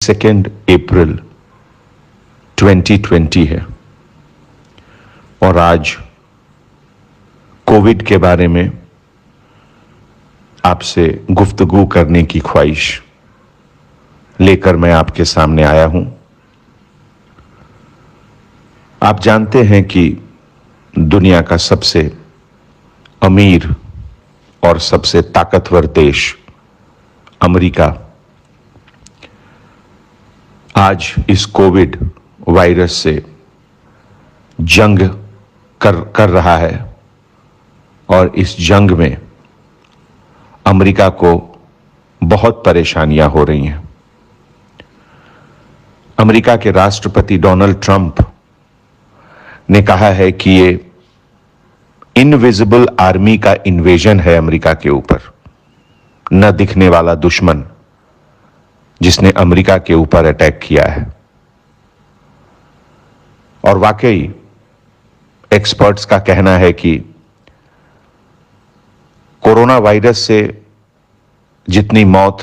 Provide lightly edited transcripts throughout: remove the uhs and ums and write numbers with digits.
22 अप्रैल 2020 है और आज कोविड के बारे में आपसे गुफ्तगू करने की ख्वाहिश लेकर मैं आपके सामने आया हूं। आप जानते हैं कि दुनिया का सबसे अमीर और सबसे ताकतवर देश अमेरिका आज इस कोविड वायरस से जंग कर रहा है और इस जंग में अमेरिका को बहुत परेशानियां हो रही हैं। अमेरिका के राष्ट्रपति डोनाल्ड ट्रंप ने कहा है कि ये इनविजिबल आर्मी का इन्वेजन है अमेरिका के ऊपर, न दिखने वाला दुश्मन जिसने अमेरिका के ऊपर अटैक किया है। और वाकई एक्सपर्ट्स का कहना है कि कोरोना वायरस से जितनी मौत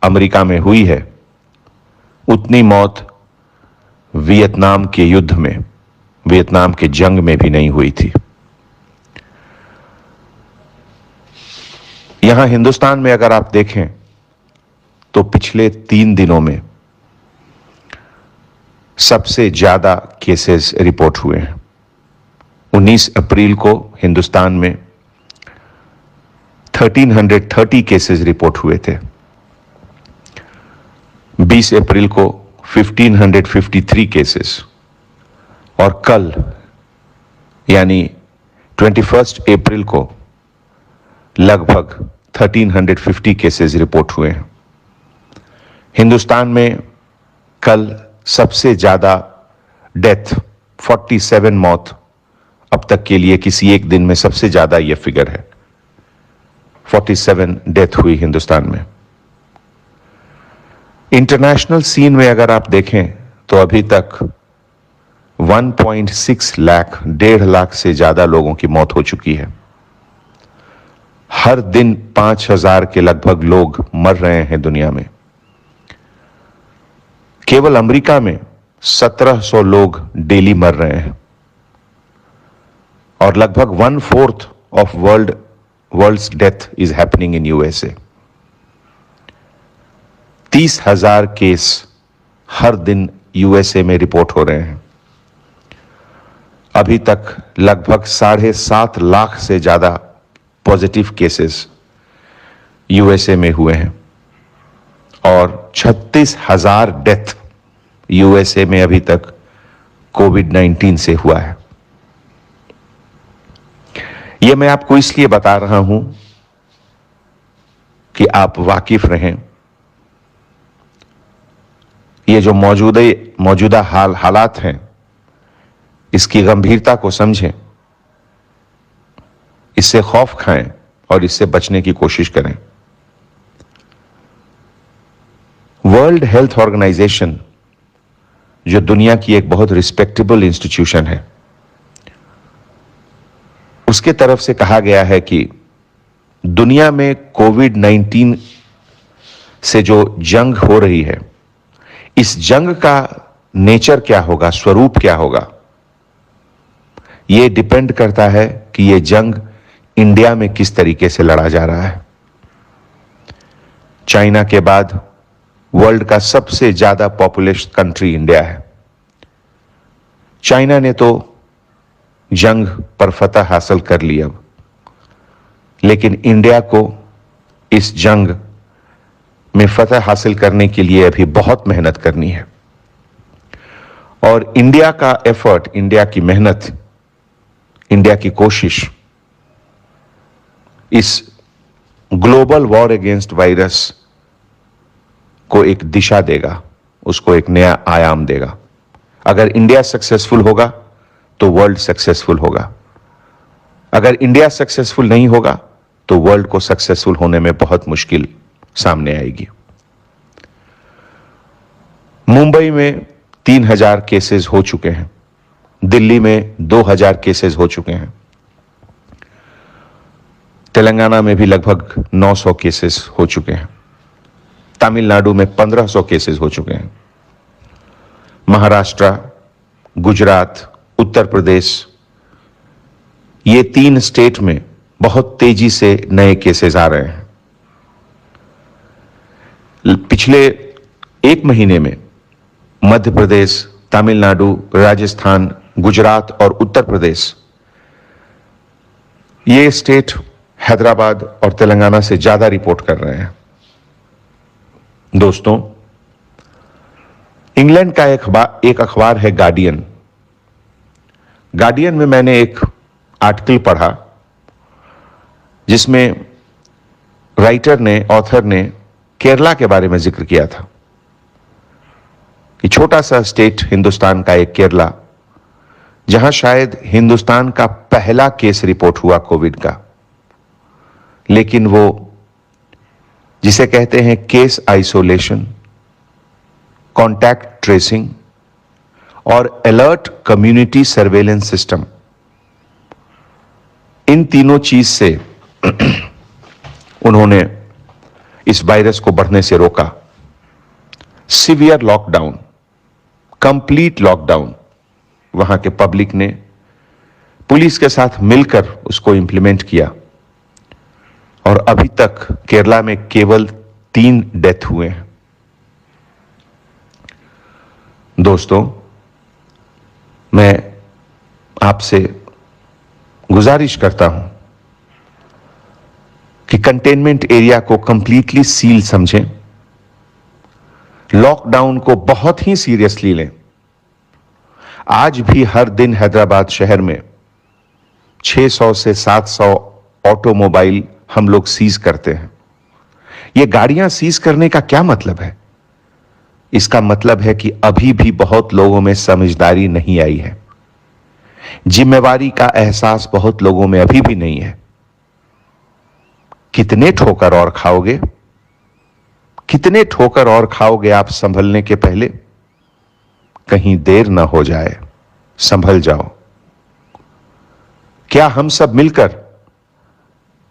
अमेरिका में हुई है उतनी मौत वियतनाम के युद्ध में, वियतनाम के जंग में भी नहीं हुई थी। यहां हिंदुस्तान में अगर आप देखें तो पिछले 3 दिनों में सबसे ज्यादा केसेस रिपोर्ट हुए हैं। 19 अप्रैल को हिंदुस्तान में 1330 केसेस रिपोर्ट हुए थे। 20 अप्रैल को 1553 केसेस और कल यानी 21 अप्रैल को लगभग 1350 केसेस रिपोर्ट हुए हैं। हिंदुस्तान में कल सबसे ज्यादा डेथ 47 मौत अब तक के लिए किसी एक दिन में सबसे ज्यादा यह फिगर है। 47 डेथ हुई हिंदुस्तान में। इंटरनेशनल सीन में अगर आप देखें तो अभी तक 1.6 लाख, 1.5 लाख से ज्यादा लोगों की मौत हो चुकी है। हर दिन 5000 के लगभग लोग मर रहे हैं दुनिया में। केवल अमेरिका में 1700 लोग डेली मर रहे हैं और लगभग 1/4 of world's death is happening in USA. 30,000 case हर दिन यूएसए में रिपोर्ट हो रहे हैं। अभी तक लगभग 7.5 लाख से ज्यादा पॉजिटिव केसेस यूएसए में हुए हैं और 36,000 डेथ यूएसए में अभी तक कोविड-19 से हुआ है। यह मैं आपको इसलिए बता रहा हूं कि आप वाकिफ रहें। ये जो मौजूदा हालात हैं इसकी गंभीरता को समझें, इससे खौफ खाएं और इससे बचने की कोशिश करें। वर्ल्ड हेल्थ ऑर्गेनाइजेशन जो दुनिया की एक बहुत रिस्पेक्टेबल इंस्टीट्यूशन है, उसके तरफ से कहा गया है कि दुनिया में कोविड-19 से जो जंग हो रही है, इस जंग का नेचर क्या होगा, स्वरूप क्या होगा, यह डिपेंड करता है कि यह जंग इंडिया में किस तरीके से लड़ा जा रहा है। चाइना के बाद वर्ल्ड का सबसे ज्यादा पॉपुलेशन कंट्री इंडिया है। चाइना ने तो जंग पर फतह हासिल कर ली अब, लेकिन इंडिया को इस जंग में फतह हासिल करने के लिए अभी बहुत मेहनत करनी है। और इंडिया का एफर्ट, इंडिया की मेहनत, इंडिया की कोशिश इस ग्लोबल वॉर अगेंस्ट वायरस को एक दिशा देगा, उसको एक नया आयाम देगा। अगर इंडिया सक्सेसफुल होगा तो वर्ल्ड सक्सेसफुल होगा। अगर इंडिया सक्सेसफुल नहीं होगा तो वर्ल्ड को सक्सेसफुल होने में बहुत मुश्किल सामने आएगी। मुंबई में 3000 केसेस हो चुके हैं, दिल्ली में 2000 केसेस हो चुके हैं, तेलंगाना में भी लगभग 900 केसेस हो चुके हैं, तमिलनाडु में 1500 केसेस हो चुके हैं। महाराष्ट्र, गुजरात, उत्तर प्रदेश, ये 3 स्टेट में बहुत तेजी से नए केसेस आ रहे हैं। पिछले 1 महीने में मध्य प्रदेश, तमिलनाडु, राजस्थान, गुजरात और उत्तर प्रदेश, ये स्टेट हैदराबाद और तेलंगाना से ज्यादा रिपोर्ट कर रहे हैं। दोस्तों, इंग्लैंड का एक अखबार है गार्डियन। गार्डियन में मैंने एक आर्टिकल पढ़ा जिसमें ऑथर ने केरला के बारे में जिक्र किया था कि छोटा सा स्टेट हिंदुस्तान का एक केरला, जहां शायद हिंदुस्तान का पहला केस रिपोर्ट हुआ कोविड का, लेकिन वो जिसे कहते हैं केस आइसोलेशन, कॉन्टैक्ट ट्रेसिंग और अलर्ट कम्युनिटी सर्वेलेंस सिस्टम, इन तीनों चीज से उन्होंने इस वायरस को बढ़ने से रोका। सीवियर लॉकडाउन, कंप्लीट लॉकडाउन वहां के पब्लिक ने पुलिस के साथ मिलकर उसको इंप्लीमेंट किया और अभी तक केरला में केवल 3 डेथ हुए हैं। दोस्तों, मैं आपसे गुजारिश करता हूं कि कंटेनमेंट एरिया को कंप्लीटली सील समझें, लॉकडाउन को बहुत ही सीरियसली लें। आज भी हर दिन हैदराबाद शहर में 600 से 700 ऑटोमोबाइल हम लोग सीज करते हैं। ये गाड़ियां सीज करने का क्या मतलब है? इसका मतलब है कि अभी भी बहुत लोगों में समझदारी नहीं आई है, जिम्मेवारी का एहसास बहुत लोगों में अभी भी नहीं है। कितने ठोकर और खाओगे? कितने ठोकर और खाओगे आप संभलने के पहले? कहीं देर ना हो जाए, संभल जाओ। क्या हम सब मिलकर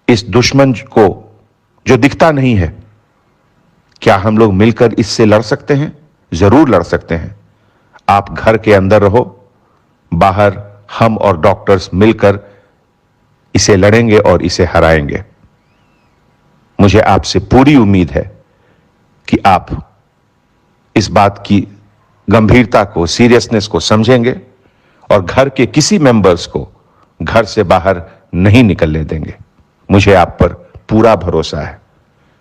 इस दुश्मन को, जो दिखता नहीं है, क्या हम लोग मिलकर इससे लड़ सकते हैं? जरूर लड़ सकते हैं। आप घर के अंदर रहो, बाहर हम और डॉक्टर्स मिलकर इसे लड़ेंगे और इसे हराएंगे। मुझे आपसे पूरी उम्मीद है कि आप इस बात की गंभीरता को, सीरियसनेस को समझेंगे और घर के किसी मेंबर्स को घर से बाहर नहीं निकलने देंगे। मुझे आप पर पूरा भरोसा है।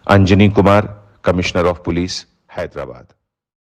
Anjani Kumar, commissioner of police, Hyderabad.